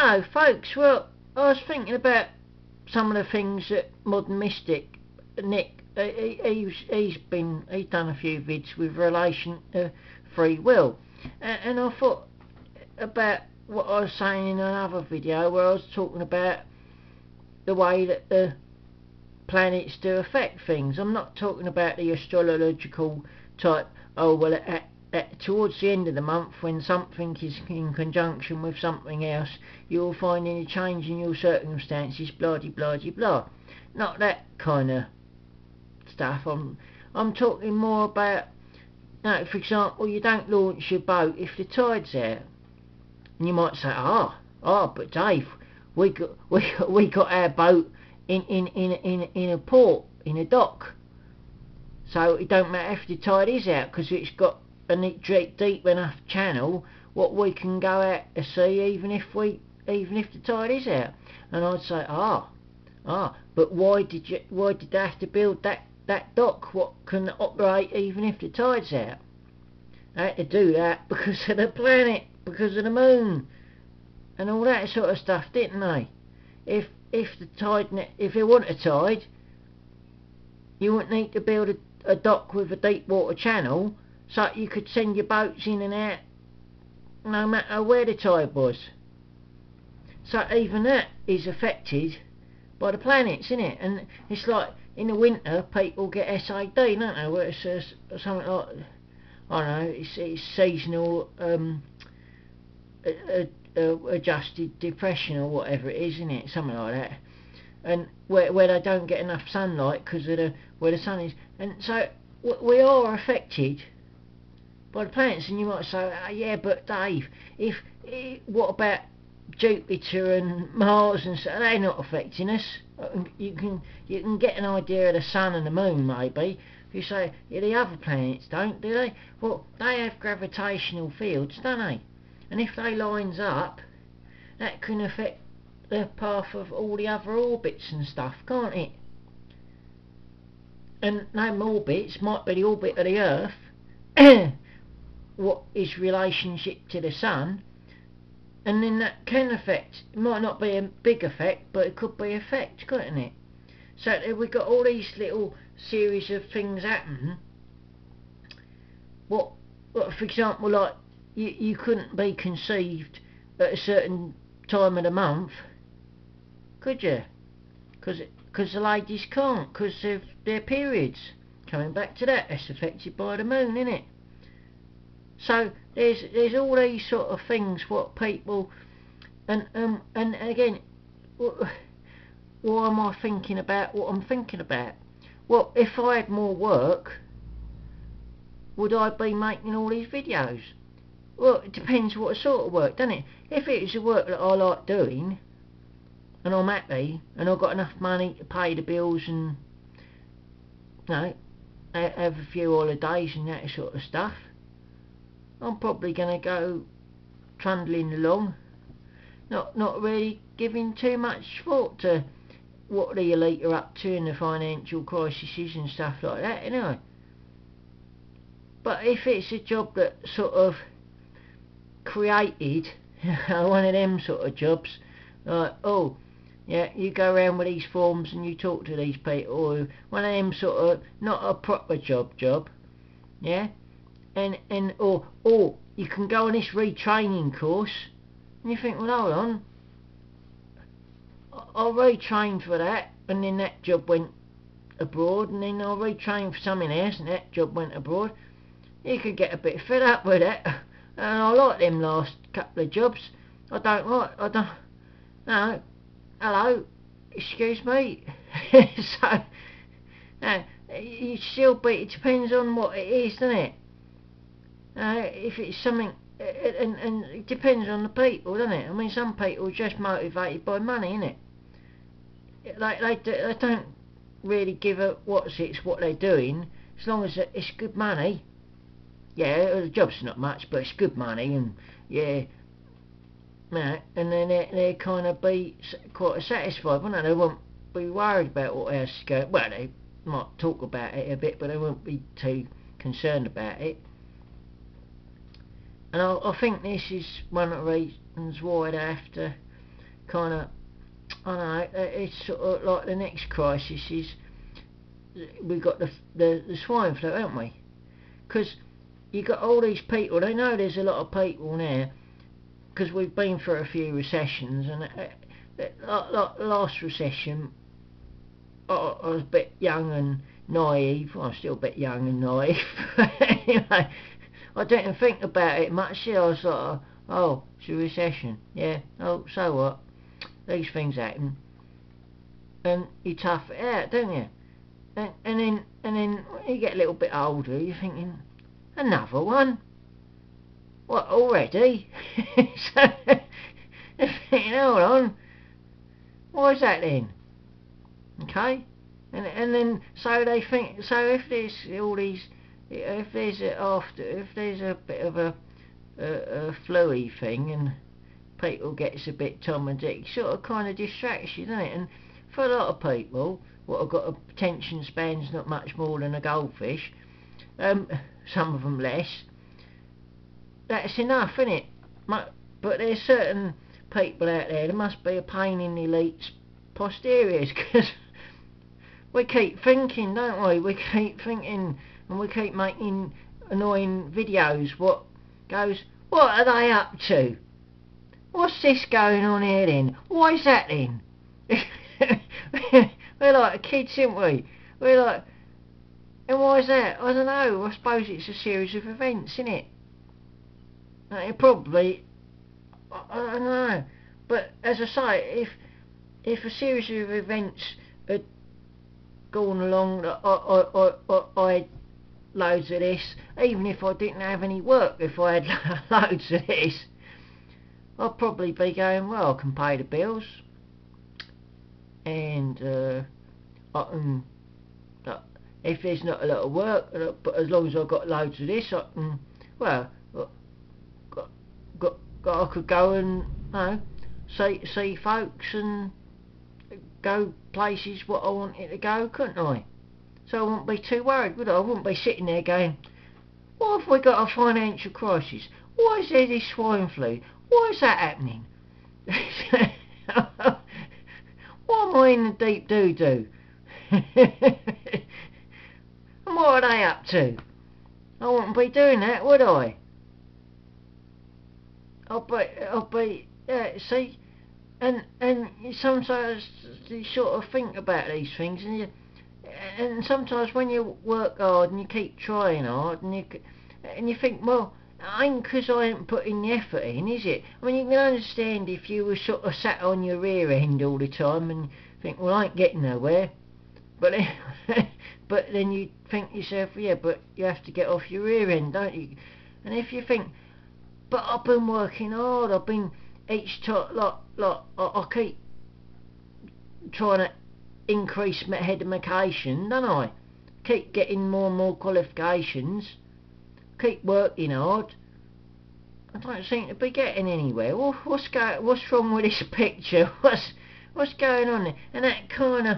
Hello folks, well I was thinking about some of the things that Modern Mystic, Nick, he's done a few vids with relation to free will, and I thought about what I was saying in another video where I was talking about the way that the planets do affect things. I'm not talking about the astrological type, oh well towards the end of the month when something is in conjunction with something else you'll find any change in your circumstances, blah de blah de blah. Not that kind of stuff. I'm talking more about, for example, you don't launch your boat if the tide's out. And you might say, but Dave, we got our boat in a port, in a dock, so it don't matter if the tide is out because it's got a deep enough channel what we can go out to sea even if the tide is out. And I'd say, but why did they have to build that dock what can operate even if the tide's out? They had to do that because of the planet, because of the moon, and all that sort of stuff, didn't they? If there wasn't a tide, you wouldn't need to build a dock with a deep water channel so you could send your boats in and out no matter where the tide was. So even that is affected by the planets, isn't it? And it's like in the winter people get SAD, don't they? Where it's something like, I don't know, it's seasonal adjusted depression or whatever it is, isn't it? Something like that. And where they don't get enough sunlight because of where the sun is. And so we are affected by the planets. And you might say, yeah, but Dave, what about Jupiter and Mars and so? They're not affecting us. You can get an idea of the sun and the moon maybe. If you say, yeah, the other planets don't, do they? Well, they have gravitational fields, don't they? And if they lines up, that can affect the path of all the other orbits and stuff, can't it? And them orbits might be the orbit of the Earth, what is relationship to the Sun, and then that can affect, it might not be a big effect, but it could be effect, couldn't it? So we've got all these little series of things happen. What for example, like you couldn't be conceived at a certain time of the month, could you? Because the ladies can't, because of their periods. Coming back to that, that's affected by the moon, isn't it? So there's all these sort of things what people, and again, why am I thinking about what I'm thinking about? Well, if I had more work, would I be making all these videos? Well, it depends what sort of work, doesn't it? If it's a work that I like doing, and I'm happy, and I've got enough money to pay the bills and, have a few holidays and that sort of stuff, I'm probably going to go trundling along, not really giving too much thought to what the elite are up to and the financial crises and stuff like that, anyway. But if it's a job that sort of created, one of them sort of jobs, like, oh, yeah, you go around with these forms and you talk to these people, or one of them sort of, not a proper job, yeah, or you can go on this retraining course, and you think, well, hold on, I'll retrain for that, and then that job went abroad, and then I'll retrain for something else, and that job went abroad. You could get a bit fed up with that, and I like them last couple of jobs. No, hello, excuse me. So, you still it depends on what it is, doesn't it? If it's something, and it depends on the people, doesn't it? I mean, some people are just motivated by money, innit? They don't really give a what they're doing, as long as it's good money. Yeah, the job's not much, but it's good money, and yeah, and then they're kind of be quite satisfied, won't they? They won't be worried about what else is going. Well, they might talk about it a bit, but they won't be too concerned about it. And I think this is one of the reasons why they have to kind of, I don't know, it's sort of like the next crisis is we've got the swine flu, haven't we? Because you got all these people, they know there's a lot of people now, because we've been through a few recessions, and last recession I was a bit young and naive. Well, I'm still a bit young and naive. Anyway, I didn't think about it much. I was like, oh, it's a recession. Yeah, oh, so what? These things happen. And you tough it out, don't you? And then when you get a little bit older, you're thinking, another one? What, already? So, thinking, hold on. Why is that then? Okay? And then, so they think, so if there's all these, if there's a bit of a flu-y thing, and people gets a bit Tom and Dick, sort of kind of distracts you, doesn't it? And for a lot of people, what have got attention spans not much more than a goldfish, some of them less, that's enough, isn't it? But there's certain people out there must be a pain in the elite's posteriors, because we keep thinking, don't we? We keep thinking, and we keep making annoying videos. What are they up to? What's this going on here then? Why is that then? We're like kids, aren't we? We're like, and why is that? I don't know. I suppose it's a series of events, isn't it? It probably, I don't know. But as I say, if a series of events had gone along, I had loads of this, even if I didn't have any work, if I had loads of this, I'd probably be going, well, I can pay the bills, and I can, if there's not a lot of work, but as long as I've got loads of this, I can, well, I could go and, you know, see folks and go places what I wanted to go, couldn't I? So I wouldn't be too worried, would I? I wouldn't be sitting there going, why have we got a financial crisis? Why is there this swine flu? Why is that happening? Why am I in the deep doo-doo? And what are they up to? I wouldn't be doing that, would I? I'll be, yeah, see? And sometimes you sort of think about these things, and sometimes when you work hard and you keep trying hard, and you think, well, it ain't because I ain't putting the effort in, is it? I mean, you can understand if you were sort of sat on your rear end all the time and think, well, I ain't getting nowhere. But then you think to yourself, yeah, but you have to get off your rear end, don't you? And if you think, but I've been working hard, I've been each time, I keep trying to increase my education, don't I? Keep getting more and more qualifications, keep working hard. I don't seem to be getting anywhere. What's wrong with this picture? What's going on there? And that kind of,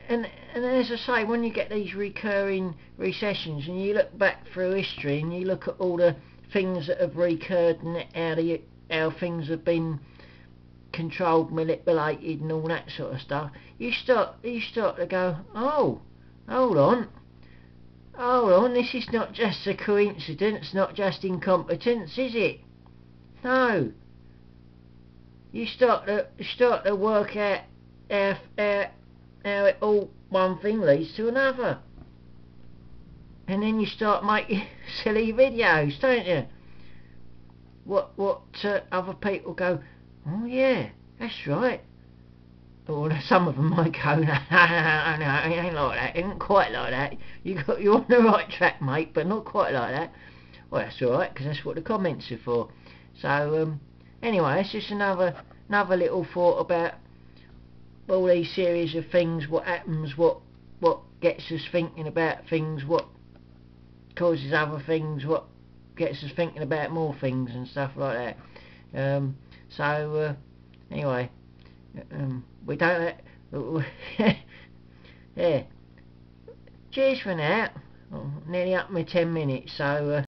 and as I say, when you get these recurring recessions, and you look back through history, and you look at all the things that have recurred, and how things have been controlled, manipulated, and all that sort of stuff, you start to go, oh, hold on, this is not just a coincidence, not just incompetence, is it? No. You start to work out how it all, one thing leads to another. And then you start making silly videos, don't you? What other people go, oh yeah, that's right. Or some of them might go, no, it ain't like that, it ain't quite like that. You're on the right track, mate, but not quite like that. Well, that's alright, because that's what the comments are for. So, anyway, it's just another little thought about all these series of things, what happens, what gets us thinking about things, what causes other things, what gets us thinking about more things and stuff like that. Anyway, we don't yeah, cheers for now. Nearly up my 10 minutes, so